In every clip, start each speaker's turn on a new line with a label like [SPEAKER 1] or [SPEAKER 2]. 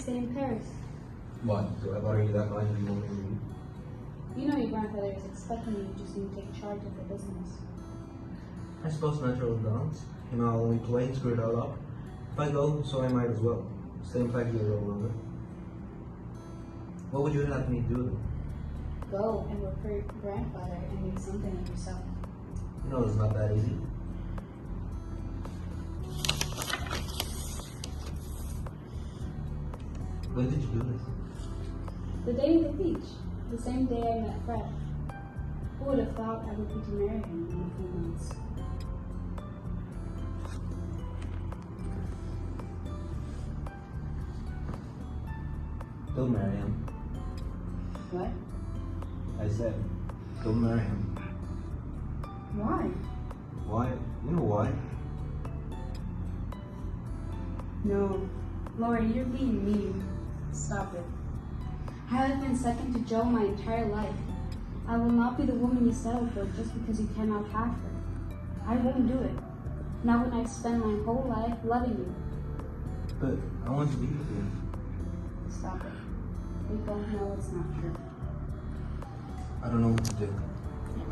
[SPEAKER 1] stay in Paris.
[SPEAKER 2] What? Do I bother you that much and you won't even leave?
[SPEAKER 1] You know your grandfather is expecting you just to take charge of the business.
[SPEAKER 2] I suppose natural balance. You know, I'll only play and screw it all up. If I go, so I might as well. Stay in fact a little longer. What would you have me do?
[SPEAKER 1] Go and work for your grandfather and make something of yourself.
[SPEAKER 2] You know, it's not that easy. When did you do this?
[SPEAKER 1] The day on the beach, the same day I met Fred. Who would have thought I would be to marry him in a few months?
[SPEAKER 2] Don't marry him.
[SPEAKER 1] What?
[SPEAKER 2] I said, don't marry him.
[SPEAKER 1] Why?
[SPEAKER 2] Why? You know why?
[SPEAKER 1] No. Lori, you're being mean. Stop it. I have been second to Joe my entire life. I will not be the woman you settle for just because you cannot have her. I won't do it. Not when I've spent my whole life loving you.
[SPEAKER 2] But I want to be with you.
[SPEAKER 1] Stop it. We both know it's not true.
[SPEAKER 2] I don't know what to do.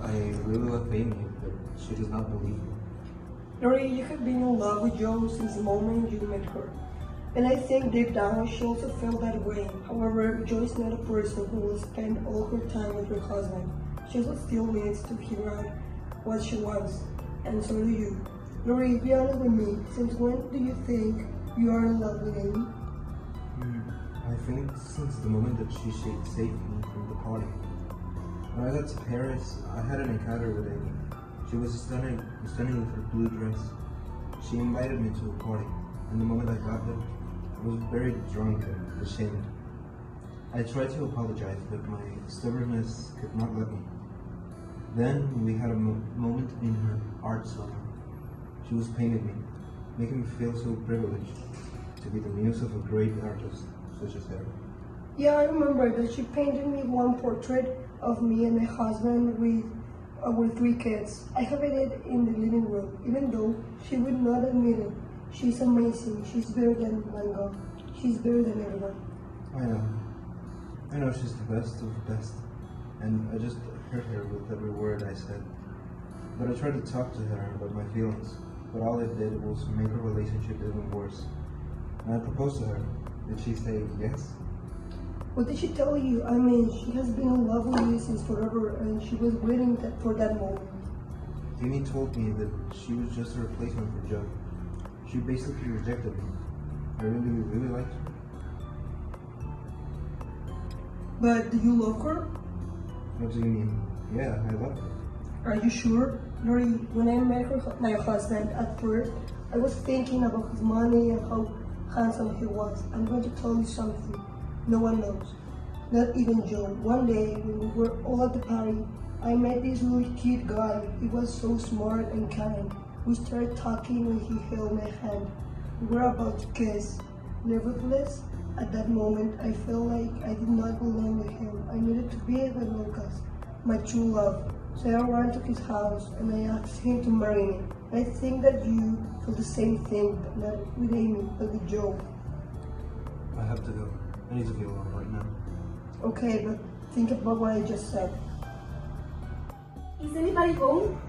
[SPEAKER 2] I really love Amy, but she does not believe me.
[SPEAKER 3] Lori, you have been in love with Jo since the moment you met her. And I think deep down she also felt that way. However, Jo is not a person who will spend all her time with her husband. She also still needs to figure out what she wants. And so do you. Lori, be honest with me. Since when do you think you are in love with Amy?
[SPEAKER 2] I think since the moment that she saved me from the party. When I got to Paris, I had an encounter with Amy. She was stunning with her blue dress. She invited me to a party, and the moment I got there, I was very drunk and ashamed. I tried to apologize, but my stubbornness could not let me. Then we had a moment in her art salon. She was painting me, making me feel so privileged to be the muse of a great artist such as her.
[SPEAKER 3] Yeah, I remember that she painted me one portrait of me and my husband with our 3 kids. I have it in the living room, even though she would not admit it. She's amazing. She's better than Van Gogh. She's better than everyone.
[SPEAKER 2] I know she's the best of the best, and I just hurt her with every word I said. But I tried to talk to her about my feelings, but all it did was make our relationship even worse. And I proposed to her. Did she say yes?
[SPEAKER 3] What did she tell you? I mean, she has been in love with you since forever, and she was waiting for that moment.
[SPEAKER 2] Amy told me that she was just a replacement for Joe. She basically rejected me. I really liked her.
[SPEAKER 3] But do you love her?
[SPEAKER 2] What do you mean? Yeah, I love her.
[SPEAKER 3] Are you sure? Lori, when I met my husband at first, I was thinking about his money and how handsome he was. I'm going to tell you something. No one knows. Not even Joe. One day, when we were all at the party, I met this little cute guy. He was so smart and kind. We started talking when he held my hand. We were about to kiss. Nevertheless, at that moment, I felt like I did not belong with him. I needed to be with Lucas, my true love. So I ran to his house and I asked him to marry me. I think that you feel the same thing, but not with Amy, but with Joe.
[SPEAKER 2] I have to go. I need to be alone right now.
[SPEAKER 3] Okay, but think about what I just said.
[SPEAKER 4] Is anybody home?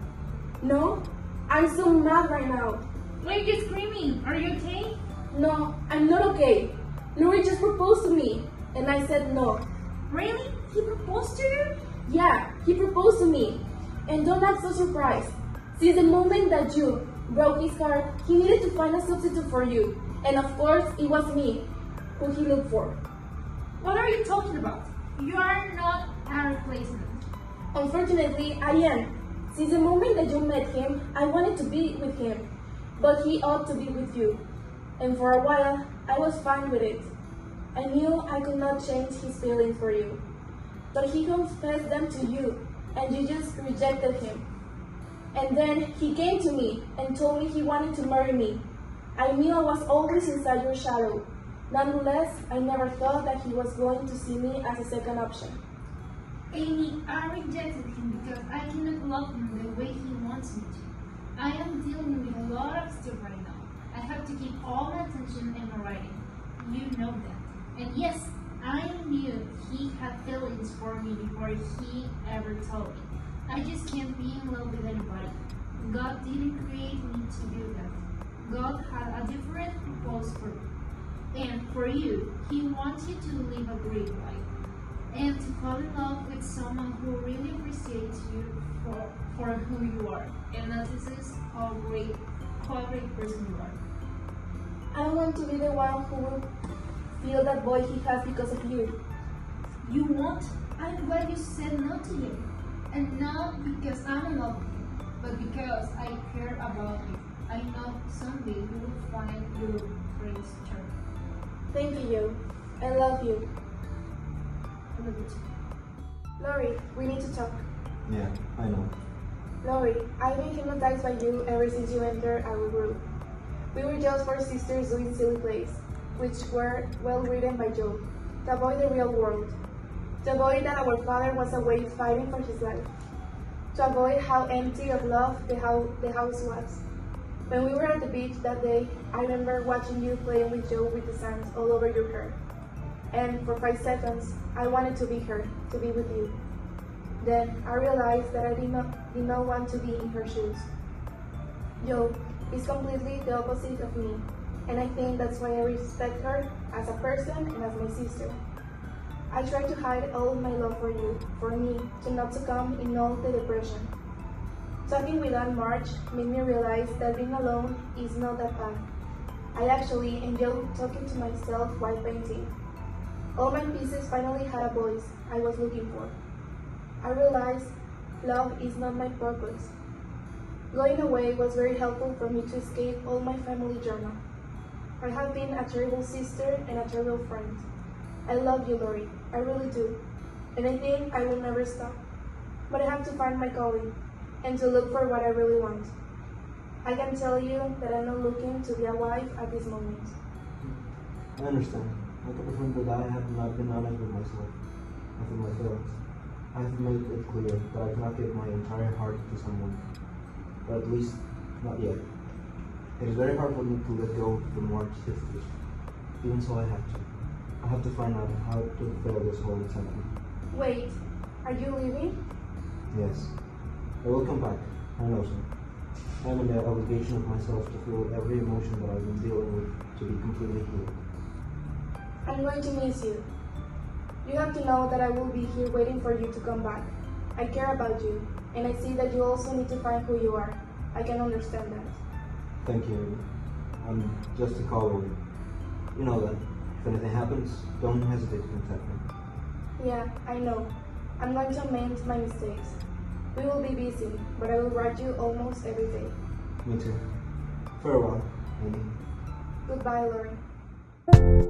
[SPEAKER 4] No? I'm so mad right now.
[SPEAKER 5] Why are you screaming? Are you okay?
[SPEAKER 4] No, I'm not okay. Lori just proposed to me, and I said no.
[SPEAKER 5] Really? He proposed to you?
[SPEAKER 4] Yeah, he proposed to me. And don't act so surprised. Since the moment that you broke his heart, he needed to find a substitute for you. And of course, it was me who he looked for.
[SPEAKER 5] What are you talking about? You are not a replacement.
[SPEAKER 4] Unfortunately, I am. Since the moment that you met him, I wanted to be with him. But he ought to be with you. And for a while, I was fine with it. I knew I could not change his feelings for you. But he confessed them to you, and you just rejected him. And then he came to me and told me he wanted to marry me. I knew I was always inside your shadow. Nonetheless, I never thought that he was going to see me as a second option.
[SPEAKER 5] Amy, I rejected him because I cannot love him the way he wants me to. I am dealing with a lot of stuff right now. I have to keep all my attention in my writing. You know that. And yes, I knew he had feelings for me before he ever told me. I just can't be in love with anybody. God didn't create me to do that. God had a different purpose for me. And for you, He wants you to live a great life and to fall in love with someone who really appreciates you for who you are and notices how a great person you are.
[SPEAKER 4] I don't want to be the one who will feel that void he has because of you.
[SPEAKER 5] You won't? I'm glad you said no to him. And not because I'm in love with you, but because I care about you. I know someday you will find your prince charming.
[SPEAKER 4] Thank you, Joe. I love you.
[SPEAKER 5] I love you too.
[SPEAKER 4] Lori, we need to talk.
[SPEAKER 2] Yeah, I know.
[SPEAKER 4] Lori, I've been hypnotized by you ever since you entered our group. We were just four sisters doing silly plays, which were well written by Joe, to avoid the real world, to avoid that our father was away fighting for his life, to avoid how empty of love the house was. When we were at the beach that day, I remember watching you playing with Joe with the sands all over your hair. And for 5 seconds, I wanted to be her, to be with you. Then I realized that I did not want to be in her shoes. Joe is completely the opposite of me, and I think that's why I respect her as a person and as my sister. I try to hide all of my love for you, for me, to not succumb in all the depression. Talking with Aunt March made me realize that being alone is not that bad. I actually enjoy talking to myself while painting. All my pieces finally had a voice I was looking for. I realized love is not my purpose. Going away was very helpful for me to escape all my family drama. I have been a terrible sister and a terrible friend. I love you, Lori. I really do. And I think I will never stop. But I have to find my calling and to look for what I really want. I can tell you that I'm not looking to be a wife at this moment.
[SPEAKER 2] I understand. I can affirm that I have not been honest with myself and with my feelings. I have made it clear that I cannot give my entire heart to someone, or at least not yet. It is very hard for me to let go of the March sisters. Even so, I have to. I have to find out how to fulfill this whole excitement.
[SPEAKER 4] Wait, are you leaving?
[SPEAKER 2] Yes, I will come back. I know so. I am in the obligation of myself to feel every emotion that I've been dealing with to be completely healed.
[SPEAKER 4] I'm going to miss you. You have to know that I will be here waiting for you to come back. I care about you, and I see that you also need to find who you are. I can understand that.
[SPEAKER 2] Thank you. I'm just a call away. You know that. If anything happens, don't hesitate to contact me.
[SPEAKER 4] Yeah, I know. I'm going to amend my mistakes. We will be busy, but I will write you almost every day.
[SPEAKER 2] Me too. Farewell, Amy.
[SPEAKER 4] Goodbye, Lori.